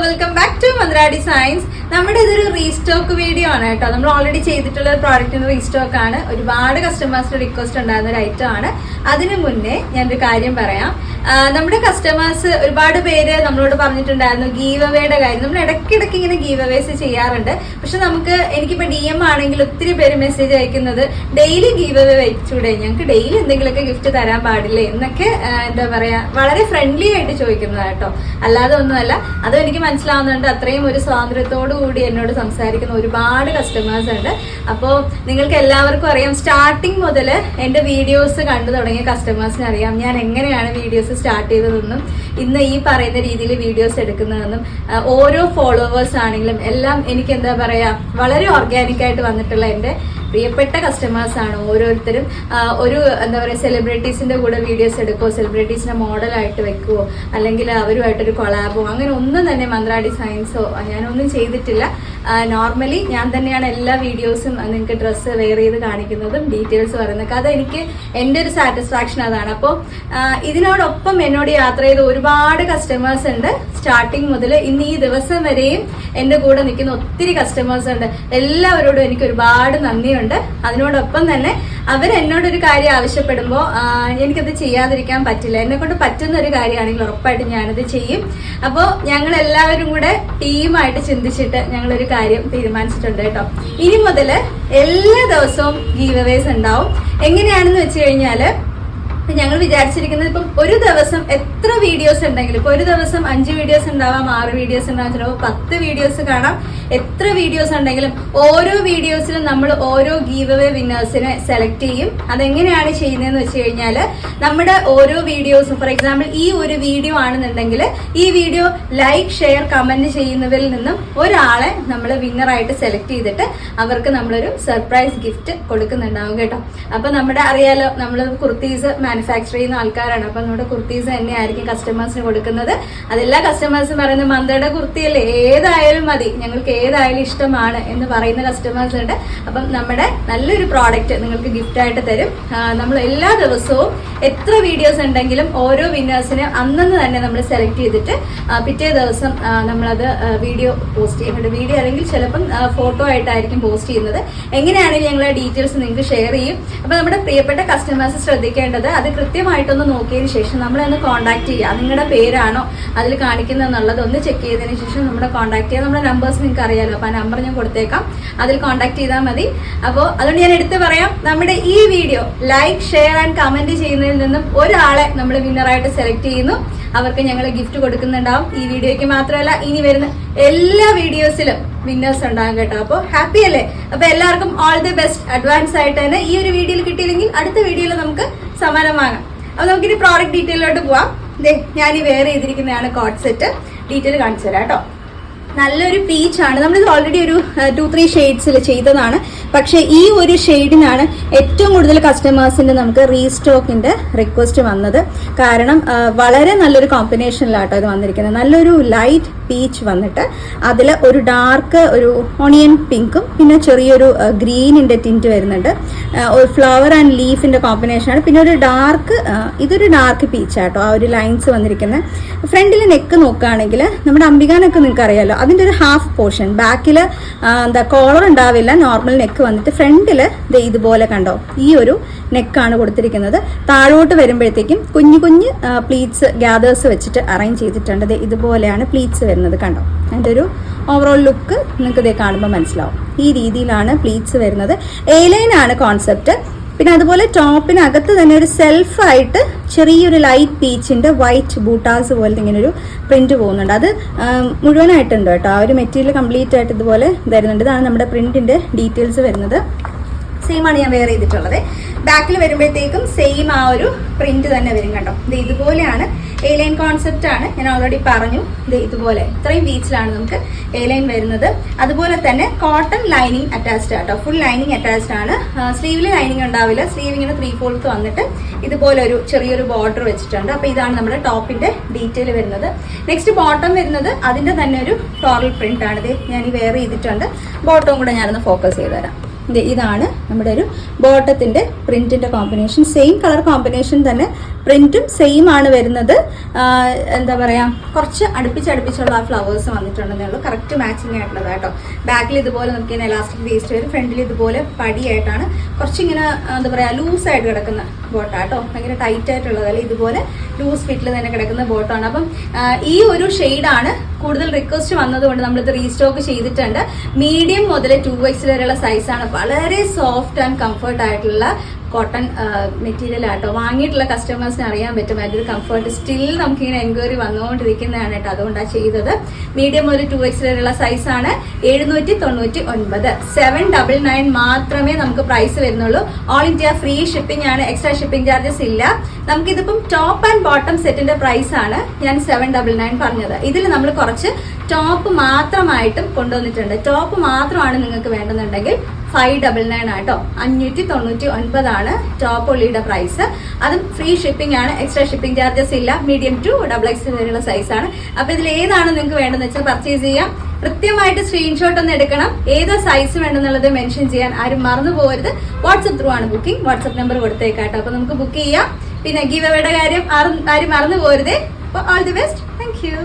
Welcome back to Mantra designs. നമ്മുടെ ഇതൊരു restock video ആണ് കേട്ടോ. നമ്മൾ ഓൾറെഡി ചെയ്തിട്ടുള്ള ഒരു പ്രോഡക്റ്റിന്റെ റീസ്റ്റോക്ക് ആണ്. ഒരുപാട് കസ്റ്റമേഴ്സിന്റെ റിക്വസ്റ്റ് ഉണ്ടായിരുന്ന ഒരു ഐറ്റം ആണ്. അതിനു മുന്നേ ഞാനൊരു കാര്യം പറയാം. നമ്മുടെ കസ്റ്റമേഴ്സ് ഒരുപാട് പേര് നമ്മളോട് പറഞ്ഞിട്ടുണ്ടായിരുന്നു ഗീവ് അവേയുടെ കാര്യം. നമ്മൾ ഇടയ്ക്കിടയ്ക്ക് ഇങ്ങനെ ഗീവ് അവേസ് ചെയ്യാറുണ്ട്. പക്ഷെ എനിക്കിപ്പോ DM ആണെങ്കിൽ ഒത്തിരി പേര് മെസ്സേജ് അയക്കുന്നത് ഡെയിലി ഗീവ് അവേ വെച്ചൂടെ, ഞങ്ങൾക്ക് ഡെയിലി എന്തെങ്കിലുമൊക്കെ ഗിഫ്റ്റ് തരാൻ പാടില്ലേ എന്നൊക്കെ എന്താ പറയാ വളരെ ഫ്രണ്ട്ലി ആയിട്ട് ചോദിക്കുന്നത് കേട്ടോ. അല്ലാതെ ഒന്നുമല്ല. അതും എനിക്ക് മനസ്സിലാവുന്നുണ്ട്. അത്രയും ഒരു സ്വാതന്ത്ര്യത്തോടു കൂടി എന്നോട് സംസാരിക്കുന്ന ഒരുപാട് കസ്റ്റമേഴ്സ് ഉണ്ട്. അപ്പോൾ നിങ്ങൾക്ക് എല്ലാവർക്കും അറിയാം, സ്റ്റാർട്ടിങ് മുതൽ എന്റെ വീഡിയോസ് കണ്ടു തുടങ്ങിയ കസ്റ്റമേഴ്സിന് അറിയാം ഞാൻ എങ്ങനെയാണ് വീഡിയോസ് സ്റ്റാർട്ട് ചെയ്തതെന്നും ഇന്ന് ഈ പറയുന്ന രീതിയിൽ വീഡിയോസ് എടുക്കുന്നതെന്നും. ഓരോ ഫോളോവേഴ്സ് ആണെങ്കിലും എല്ലാം എനിക്ക് എന്താ പറയാ വളരെ ഓർഗാനിക് ആയിട്ട് വന്നിട്ടുള്ള എന്റെ പ്രിയപ്പെട്ട കസ്റ്റമേഴ്സ് ആണ് ഓരോരുത്തരും. ഒരു എന്താ പറയുക സെലിബ്രിറ്റീസിന്റെ കൂടെ വീഡിയോസ് എടുക്കുമോ, സെലിബ്രിറ്റീസിനെ മോഡലായിട്ട് വെക്കുവോ, അല്ലെങ്കിൽ അവരുമായിട്ടൊരു കൊളാബോ, അങ്ങനെ ഒന്നും തന്നെ മന്ത്രാ ഡിസൈൻസോ ഞാനൊന്നും ചെയ്തിട്ടില്ല. നോർമലി ഞാൻ തന്നെയാണ് എല്ലാ വീഡിയോസും നിങ്ങൾക്ക് ഡ്രസ്സ് വെയർ ചെയ്ത് കാണിക്കുന്നതും ഡീറ്റെയിൽസ് പറയുന്നത്. അതെനിക്ക് എൻ്റെ ഒരു സാറ്റിസ്ഫാക്ഷൻ അതാണ്. അപ്പോൾ ഇതിനോടൊപ്പം എന്നോട് യാത്ര ചെയ്ത ഒരുപാട് കസ്റ്റമേഴ്സ് ഉണ്ട്. സ്റ്റാർട്ടിങ് മുതൽ ഇന്ന് ഈ ദിവസം വരെയും എൻ്റെ കൂടെ നിൽക്കുന്ന ഒത്തിരി കസ്റ്റമേഴ്സ് ഉണ്ട്. എല്ലാവരോടും എനിക്ക് ഒരുപാട് നന്ദിയുണ്ട്. അതിനോടൊപ്പം തന്നെ അവരെന്നോടൊരു കാര്യം ആവശ്യപ്പെടുമ്പോൾ എനിക്കത് ചെയ്യാതിരിക്കാൻ പറ്റില്ല. എന്നെ കൊണ്ട് പറ്റുന്ന ഒരു കാര്യമാണെങ്കിൽ ഉറപ്പായിട്ടും ഞാനത് ചെയ്യും. അപ്പോൾ ഞങ്ങൾ എല്ലാവരും കൂടെ ടീമായിട്ട് ചിന്തിച്ചിട്ട് ഞങ്ങളൊരു കാര്യം തീരുമാനിച്ചിട്ടുണ്ട് കേട്ടോ. ഇനി മുതൽ എല്ലാ ദിവസവും ഗീവ് അവേസ് ഉണ്ടാവും. എങ്ങനെയാണെന്ന് വെച്ച് കഴിഞ്ഞാല് ഞങ്ങൾ വിചാരിച്ചിരിക്കുന്നത് ഇപ്പം ഒരു ദിവസം എത്ര വീഡിയോസ് ഉണ്ടെങ്കിലും, ഇപ്പൊ ഒരു ദിവസം 5 വീഡിയോസ് ഉണ്ടാവാം, 6 വീഡിയോസ് ഉണ്ടാവാം, ചിലപ്പോൾ 10 വീഡിയോസ് കാണാം. എത്ര വീഡിയോസ് ഉണ്ടെങ്കിലും ഓരോ വീഡിയോസിലും നമ്മൾ ഓരോ ഗീവ് അവേ വിന്നേഴ്സിനെ സെലക്ട് ചെയ്യും. അതെങ്ങനെയാണ് ചെയ്യുന്നതെന്ന് വെച്ച് കഴിഞ്ഞാല് നമ്മുടെ ഓരോ വീഡിയോസും, ഫോർ എക്സാമ്പിൾ ഈ ഒരു വീഡിയോ ആണെന്നുണ്ടെങ്കിൽ ഈ വീഡിയോ ലൈക്ക് ഷെയർ കമന്റ് ചെയ്യുന്നവരിൽ നിന്നും ഒരാളെ നമ്മൾ വിന്നറായിട്ട് സെലക്ട് ചെയ്തിട്ട് അവർക്ക് നമ്മളൊരു സർപ്രൈസ് ഗിഫ്റ്റ് കൊടുക്കുന്നുണ്ടാവും കേട്ടോ. അപ്പൊ നമ്മുടെ അറിയാലോ, നമ്മൾ കുർത്തീസ് മാനുഫാക്ചർ ചെയ്യുന്ന ആൾക്കാരാണ്. അപ്പൊ നമ്മുടെ കുർത്തീസ് തന്നെ ആയിരിക്കും കസ്റ്റമേഴ്സിന് കൊടുക്കുന്നത്. അതെല്ലാ കസ്റ്റമേഴ്സും പറയുന്നത് മന്ത്രയുടെ കുർത്തിയല്ലേ, ഏതായാലും മതി, ഞങ്ങൾക്ക് ഏതായാലും ഇഷ്ടമാണ് എന്ന് പറയുന്ന കസ്റ്റമേഴ്സ് ഉണ്ട്. അപ്പം നമ്മുടെ നല്ലൊരു പ്രോഡക്റ്റ് നിങ്ങൾക്ക് ഗിഫ്റ്റ് ആയിട്ട് തരും. നമ്മൾ എല്ലാ ദിവസവും എത്ര വീഡിയോസ് ഉണ്ടെങ്കിലും ഓരോ വിന്നേഴ്സിനെ അന്നന്ന് തന്നെ നമ്മൾ സെലക്ട് ചെയ്തിട്ട് പിറ്റേ ദിവസം നമ്മളത് വീഡിയോ പോസ്റ്റ് ചെയ്യുന്നുണ്ട്. വീഡിയോ അല്ലെങ്കിൽ ചിലപ്പം ഫോട്ടോ ആയിട്ടായിരിക്കും പോസ്റ്റ് ചെയ്യുന്നത്. എങ്ങനെയാണെങ്കിലും ഞങ്ങൾ ഡീറ്റെയിൽസ് നിങ്ങൾക്ക് ഷെയർ ചെയ്യും. അപ്പൊ നമ്മുടെ പ്രിയപ്പെട്ട കസ്റ്റമേഴ്സ് ശ്രദ്ധിക്കേണ്ടത്, അത് കൃത്യമായിട്ടൊന്ന് നോക്കിയതിന് ശേഷം നമ്മളൊന്ന് കോൺടാക്ട് ചെയ്യുക. നിങ്ങളുടെ പേരാണോ അതിൽ കാണിക്കുന്നതെന്നുള്ളത് ഒന്ന് ചെക്ക് ചെയ്തതിന് ശേഷം നമ്മുടെ കോൺടാക്ട് ചെയ്യുക. നമ്മുടെ നമ്പേഴ്സ് നിങ്ങൾക്ക് അറിയാലോ, അപ്പൊ ആ നമ്പർ ഞാൻ കൊടുത്തേക്കാം, അതിൽ കോൺടാക്ട് ചെയ്താൽ മതി. അപ്പോൾ അതുകൊണ്ട് ഞാൻ എടുത്ത് പറയാം, നമ്മുടെ ഈ video like share and comment ചെയ്യുന്നതിൽ നിന്നും ഒരാളെ നമ്മൾ വിന്നറായിട്ട് സെലക്ട് ചെയ്യുന്നു. അവർക്ക് ഞങ്ങൾ ഗിഫ്റ്റ് കൊടുക്കുന്നുണ്ടാവും. ഈ വീഡിയോയ്ക്ക് മാത്രമല്ല, ഇനി വരുന്ന എല്ലാ വീഡിയോസിലും വിന്നേഴ്സ് ഉണ്ടാകും കേട്ടോ. അപ്പോൾ ഹാപ്പി അല്ലേ? അപ്പൊ എല്ലാവർക്കും ഓൾ ദി ബെസ്റ്റ് അഡ്വാൻസ് ആയിട്ട് തന്നെ. ഈ ഒരു വീഡിയോയിൽ കിട്ടിയില്ലെങ്കിൽ അടുത്ത വീഡിയോയിൽ നമുക്ക് സമ്മാനം വാങ്ങാം. അപ്പൊ നമുക്കിനി പ്രോഡക്റ്റ് ഡീറ്റെയിലോട്ട് പോവാം. ഞാൻ ഈ വെയർ ചെയ്തിരിക്കുന്നതാണ് കോട്ട് സെറ്റ്. ഡീറ്റെയിൽ കാണിച്ചു തരാം കേട്ടോ. നല്ലൊരു പീച്ചാണ്. നമ്മളിത് ഓൾറെഡി ഒരു 2-3 ഷെയ്ഡ്സിൽ ചെയ്തതാണ്. പക്ഷെ ഈ ഒരു ഷെയ്ഡിനാണ് ഏറ്റവും കൂടുതൽ കസ്റ്റമേഴ്സിന്റെ നമുക്ക് റീസ്റ്റോക്കിന്റെ റിക്വസ്റ്റ് വന്നത്. കാരണം വളരെ നല്ലൊരു കോമ്പിനേഷനിലാട്ടോ ഇത് വന്നിരിക്കുന്നത്. നല്ലൊരു ലൈറ്റ് പീച്ച് വന്നിട്ട് അതിൽ ഒരു ഡാർക്ക് ഒരു ഓണിയൻ പിങ്കും പിന്നെ ചെറിയൊരു ഗ്രീനിന്റെ ടിന്റ് വരുന്നുണ്ട്. ഒരു ഫ്ലവർ ആൻഡ് ലീഫിന്റെ കോമ്പിനേഷനാണ്. പിന്നെ ഒരു ഡാർക്ക് ഇതൊരു ഡാർക്ക് പീച്ചാട്ടോ ആ ഒരു ലൈൻസ് വന്നിരിക്കുന്നത്. ഫ്രണ്ടിൽ നെക്ക് നോക്കുകയാണെങ്കിൽ നമ്മുടെ അംബികാനൊക്കെ നിങ്ങൾക്ക് അറിയാലോ, അതിന്റെ ഒരു ഹാഫ് പോർഷൻ ബാക്കിൽ എന്താ കോളർ ഉണ്ടാവില്ല, നോർമൽ നെക്ക് വന്നിട്ട് ഫ്രണ്ടിൽ ഇതുപോലെ കണ്ടോ ഈ ഒരു നെക്കാണ് കൊടുത്തിരിക്കുന്നത്. താഴോട്ട് വരുമ്പോഴത്തേക്കും കുഞ്ഞു കുഞ്ഞ് പ്ലീറ്റ്സ് ഗ്യാദേഴ്സ് വെച്ചിട്ട് അറേഞ്ച് ചെയ്തിട്ടുണ്ട്. ഇതുപോലെയാണ് പ്ലീറ്റ്സ് വരുന്നത് കണ്ടോ. അതിൻ്റെ ഒരു ഓവറോൾ ലുക്ക് നിങ്ങൾക്ക് ഇതേ കാണുമ്പോൾ മനസ്സിലാവും. ഈ രീതിയിലാണ് പ്ലീറ്റ്സ് വരുന്നത്. എ-ലൈൻ ആണ് കോൺസെപ്റ്റ്. പിന്നെ അതുപോലെ ടോപ്പിനകത്ത് തന്നെ ഒരു സെൽഫായിട്ട് ചെറിയൊരു ലൈറ്റ് പീച്ചിന്റെ വൈറ്റ് ബൂട്ടാസ് പോലത്തെ ഇങ്ങനെ ഒരു പ്രിന്റ് പോകുന്നുണ്ട്. അത് മുഴുവനായിട്ടുണ്ട് കേട്ടോ. ആ ഒരു മെറ്റീരിയൽ കംപ്ലീറ്റ് ആയിട്ട് ഇതുപോലെ വരുന്നുണ്ട്. ഇതാണ് നമ്മുടെ പ്രിന്റിന്റെ ഡീറ്റെയിൽസ് വരുന്നത്. സെയിം ആണ് ഞാൻ വെയർ ചെയ്തിട്ടുള്ളത്. ബാക്കിൽ വരുമ്പോഴത്തേക്കും സെയിം ആ ഒരു പ്രിന്റ് തന്നെ വരും കേട്ടോ. ഇതുപോലെയാണ്. എ-ലൈൻ കോൺസെപ്റ്റ് ആണ്, ഞാൻ ഓൾറെഡി പറഞ്ഞു. ഇതുപോലെ ഇത്രയും ബീച്ചിലാണ് നമുക്ക് എ-ലൈൻ വരുന്നത്. അതുപോലെ തന്നെ കോട്ടൺ ലൈനിങ് അറ്റാച്ച്ഡ് ആട്ടോ. ഫുൾ ലൈനിങ് അറ്റാച്ച്ഡ് ആണ്. സ്ലീവിൽ ലൈനിങ് ഉണ്ടാവില്ല. സ്ലീവ് ഇങ്ങനെ 3/4 വന്നിട്ട് ഇതുപോലെ ഒരു ചെറിയൊരു ബോർഡർ വെച്ചിട്ടുണ്ട്. അപ്പൊ ഇതാണ് നമ്മുടെ ടോപ്പിന്റെ ഡീറ്റെയിൽ വരുന്നത്. നെക്സ്റ്റ് ബോട്ടം വരുന്നത് അതിന്റെ തന്നെ ഒരു ഫ്ലോറൽ പ്രിന്റ് ആണ്. ഇത് ഞാൻ ഈ വെയർ ചെയ്തിട്ടുണ്ട്. ബോട്ടവും കൂടെ ഞാനൊന്ന് ഫോക്കസ് ചെയ്ത് തരാം. ഇതാണ് നമ്മുടെ ഒരു ബോട്ടത്തിന്റെ പ്രിന്റിന്റെ കോമ്പിനേഷൻ. സെയിം കളർ കോമ്പിനേഷൻ തന്നെ പ്രിന്റും സെയിം ആണ് വരുന്നത്. എന്താ പറയാ, കുറച്ച് അടുപ്പിച്ചുള്ള ആ ഫ്ലവേഴ്സ് വന്നിട്ടുണ്ടെന്നേ ഉള്ളൂ. കറക്റ്റ് മാച്ചിങ് ആയിട്ടുള്ളത് കേട്ടോ. ബാക്കിൽ ഇതുപോലെ നമുക്ക് ഇങ്ങനെ എലാസ്റ്റിക് വേസ്റ്റ് വരും, ഫ്രണ്ടിൽ ഇതുപോലെ പടിയായിട്ടാണ് കുറച്ചിങ്ങനെ എന്താ പറയാ ലൂസായിട്ട് കിടക്കുന്ന ബോട്ടാട്ടോ. ഭയങ്കര ടൈറ്റ് ആയിട്ടുള്ളതല്ല, ഇതുപോലെ ലൂസ് ഫിറ്റിൽ തന്നെ കിടക്കുന്ന ബോട്ടാണ്. അപ്പം ഈ ഒരു ഷെയ്ഡാണ് കൂടുതൽ റിക്വസ്റ്റ് വന്നതുകൊണ്ട് നമ്മളിത് റീസ്റ്റോക്ക് ചെയ്തിട്ടുണ്ട്. മീഡിയം മുതൽ 2X വരെയുള്ള സൈസാണ്. വളരെ സോഫ്റ്റ് ആൻഡ് കംഫർട്ട് ആയിട്ടുള്ള കോട്ടൺ മെറ്റീരിയൽ ആട്ടോ. വാങ്ങിയിട്ടുള്ള കസ്റ്റമേഴ്സിന് അറിയാൻ പറ്റും അതിന്റെ കംഫർട്ട്. സ്റ്റിൽ നമുക്കിങ്ങനെ എൻക്വയറി വന്നുകൊണ്ടിരിക്കുന്നതാണ് കേട്ടോ, അതുകൊണ്ടാണ് ചെയ്തത്. മീഡിയം മുതൽ 2X വരെയുള്ള സൈസാണ്. 799, 799 മാത്രമേ നമുക്ക് പ്രൈസ് വരുന്നുള്ളൂ. ഓൾ ഇന്ത്യ ഫ്രീ ഷിപ്പിംഗ് ആണ്, എക്സ്ട്രാ ഷിപ്പിംഗ് ചാർജസ് ഇല്ല. നമുക്കിതിപ്പം ടോപ്പ് ആൻഡ് ബോട്ടം സെറ്റിന്റെ പ്രൈസ് ആണ് ഞാൻ 799 പറഞ്ഞത്. ഇതിൽ നമ്മൾ കുറച്ച് ടോപ്പ് മാത്രമായിട്ടും കൊണ്ടുവന്നിട്ടുണ്ട്. ടോപ്പ് മാത്രമാണ് നിങ്ങൾക്ക് വേണമെന്നുണ്ടെങ്കിൽ 599 ആട്ടോ. 599 ആണ് ടോപ്പ് ഉള്ളിയുടെ പ്രൈസ്. അതും ഫ്രീ ഷിപ്പിംഗ് ആണ്, എക്സ്ട്രാ ഷിപ്പിംഗ് ചാർജസ് ഇല്ല. മീഡിയം ടു XXL വരെയുള്ള സൈസാണ്. അപ്പൊ ഇതിൽ ഏതാണ് നിങ്ങൾക്ക് വേണ്ടതെന്ന് വെച്ചാൽ പർച്ചേസ് ചെയ്യാം. കൃത്യമായിട്ട് സ്ക്രീൻഷോട്ട് ഒന്ന് എടുക്കണം. ഏതാ സൈസ് വേണമെന്നുള്ളത് മെൻഷൻ ചെയ്യാൻ ആരും മറന്നു പോകരുത്. വാട്സ്ആപ്പ് ത്രൂ ആണ് ബുക്കിംഗ്. വാട്സ്ആപ്പ് നമ്പർ കൊടുത്തേക്കാട്ടോ. അപ്പൊ നമുക്ക് ബുക്ക് ചെയ്യാം. പിന്നെ ഗീവ് അവേയുടെ കാര്യം ആരും മറന്നു പോകരുതേ. അപ്പോൾ all the best. Thank you.